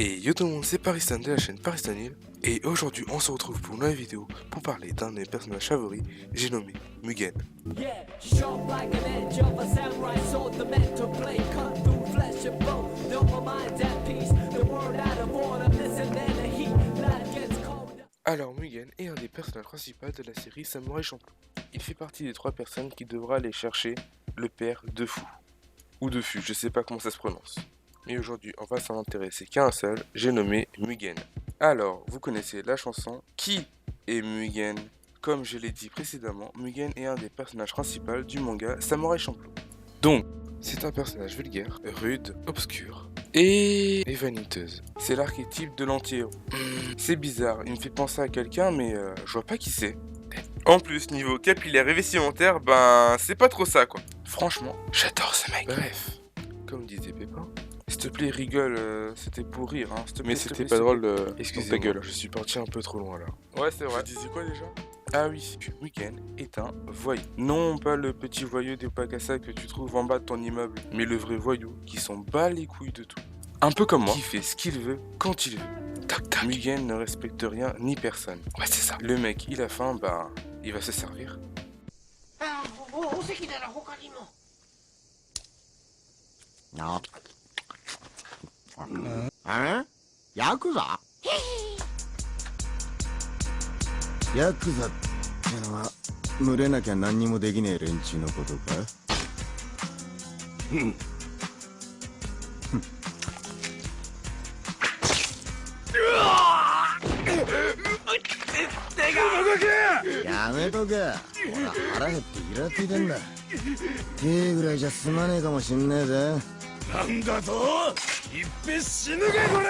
Et yo tout le monde, c'est Paristan de la chaîne Paristan Hill. Et aujourd'hui, on se retrouve pour une nouvelle vidéo pour parler d'un de mes personnages favoris, j'ai nommé Mugen. Yeah, sharp like an edge of a samurai sword, the mental blade cut through flesh and bone. Though my mind's at peace, the word out of order, listen then the heat, life gets cold. Alors Mugen est un des personnages principaux de la série Samurai Champloo. Il fait partie des 3 personnes qui devra aller chercher le père de Fu. Ou de Fu, je sais pas comment ça se prononce. Mais aujourd'hui, on va s'en intéresser qu'à un seul, j'ai nommé Mugen. Alors, vous connaissez la chanson. Qui est Mugen? Comme je l'ai dit précédemment, Mugen est un des personnages principaux du manga Samurai Champloo. Donc, c'est un personnage vulgaire, rude, obscur et vaniteuse. C'est l'archétype de l'anti-héros. C'est bizarre, il me fait penser à quelqu'un, mais je vois pas qui c'est. En plus, niveau capillaire et vestimentaire, ben, c'est pas trop ça, quoi. Franchement, j'adore ce mec. Bref, comme disait Pépin, s'il te plaît, rigole, c'était pour rire, hein. Mais c'était pas drôle, excusez-moi, ta gueule. Je suis parti un peu trop loin, là. Ouais, c'est vrai. Tu disais quoi, déjà? Ah oui, Mugen est un voyou. Non, pas le petit voyou des Pakassa que tu trouves en bas de ton immeuble, mais le vrai voyou qui s'en bat les couilles de tout. Un peu comme moi, qui fait ce qu'il veut, quand il veut. Tac, tac. Mugen ne respecte rien ni personne. Ouais, c'est ça. Le mec, il a faim, bah, il va se servir. Hein? Yakuza? Yakuza ってのは群れなきゃ何にもできねえ連中のことか？やめとけ。ほら腹減ってイラついてんだ。手ぐらいじゃ済まねえかもしんねえぜ。なんだと？いっぺ死ぬかこれ。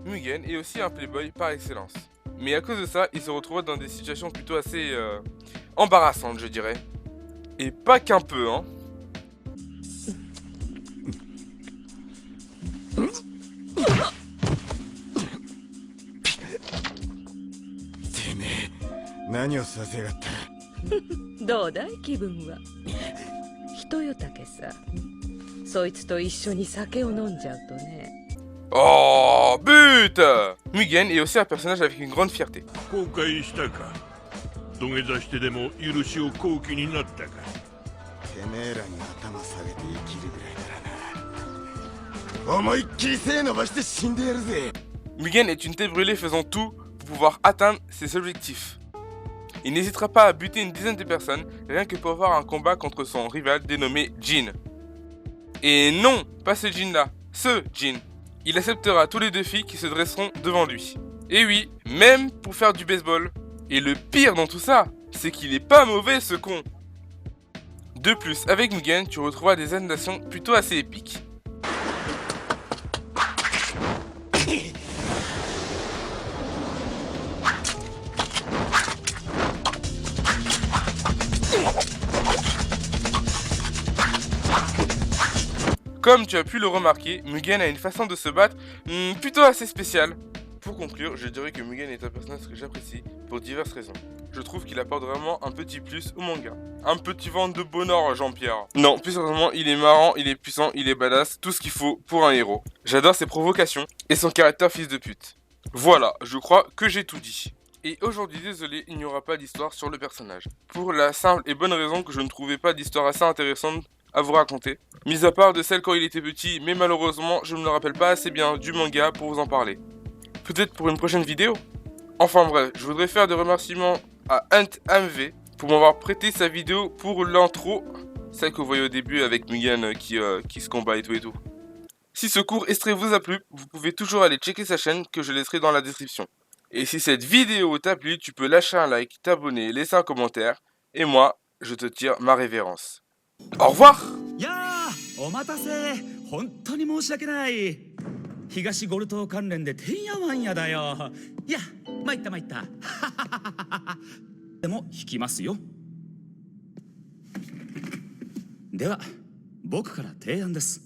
Mugen est aussi un playboy par excellence. Mais à cause de ça, il se retrouve dans des situations plutôt assez embarrassantes, je dirais. Et pas qu'un peu, hein. 何をさせやがった。どうだい気分は。人よたけさ。そいつと一緒に酒を飲んじゃうとね。 Oh, but! Mugen est aussi un personnage avec une grande fierté. 後悔したか。土下座してでも許しを請う気になったか。てめえらに頭下げて生きるぐらいならな。思いっきり背伸ばして死んでやるぜ。 Mugen est une tête brûlée faisant tout pour pouvoir atteindre ses objectifs. Il n'hésitera pas à buter une dizaine de personnes rien que pour avoir un combat contre son rival dénommé Jin. Et non, pas ce Jin là, ce Jin. Il acceptera tous les défis qui se dresseront devant lui. Et oui, même pour faire du baseball. Et le pire dans tout ça, c'est qu'il est pas mauvais ce con. De plus, avec Mugen, tu retrouveras des animations plutôt assez épiques. Comme tu as pu le remarquer, Mugen a une façon de se battre plutôt assez spéciale. Pour conclure, je dirais que Mugen est un personnage que j'apprécie pour diverses raisons. Je trouve qu'il apporte vraiment un petit plus au manga. Un petit vent de bonheur, Jean-Pierre. Non, plus sérieusement, il est marrant, il est puissant, il est badass, tout ce qu'il faut pour un héros. J'adore ses provocations et son caractère fils de pute. Voilà, je crois que j'ai tout dit. Et aujourd'hui, désolé, il n'y aura pas d'histoire sur le personnage. Pour la simple et bonne raison que je ne trouvais pas d'histoire assez intéressante à vous raconter. Mis à part de celle quand il était petit, mais malheureusement, je ne me rappelle pas assez bien du manga pour vous en parler. Peut-être pour une prochaine vidéo. Enfin bref, je voudrais faire des remerciements à HuntMV pour m'avoir prêté sa vidéo pour l'intro. Celle que vous voyez au début avec Mugen qui se combat et tout et tout. Si ce court extrait vous a plu, vous pouvez toujours aller checker sa chaîne que je laisserai dans la description. Et si cette vidéo t'a plu, tu peux lâcher un like, t'abonner, laisser un commentaire. Et moi, je te tire ma révérence. Au revoir! いやーお待たせ本当に申し訳ない東ゴル島関連でてんやわんやだよいや参ったでも引きますよでは僕から提案です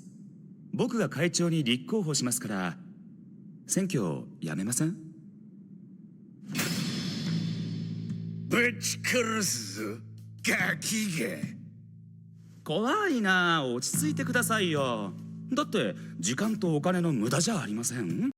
僕が会長に立候補しますから選挙をやめませんぶち殺すぞガキが怖いな。落ち着いてくださいよ。だって時間とお金の無駄じゃありません？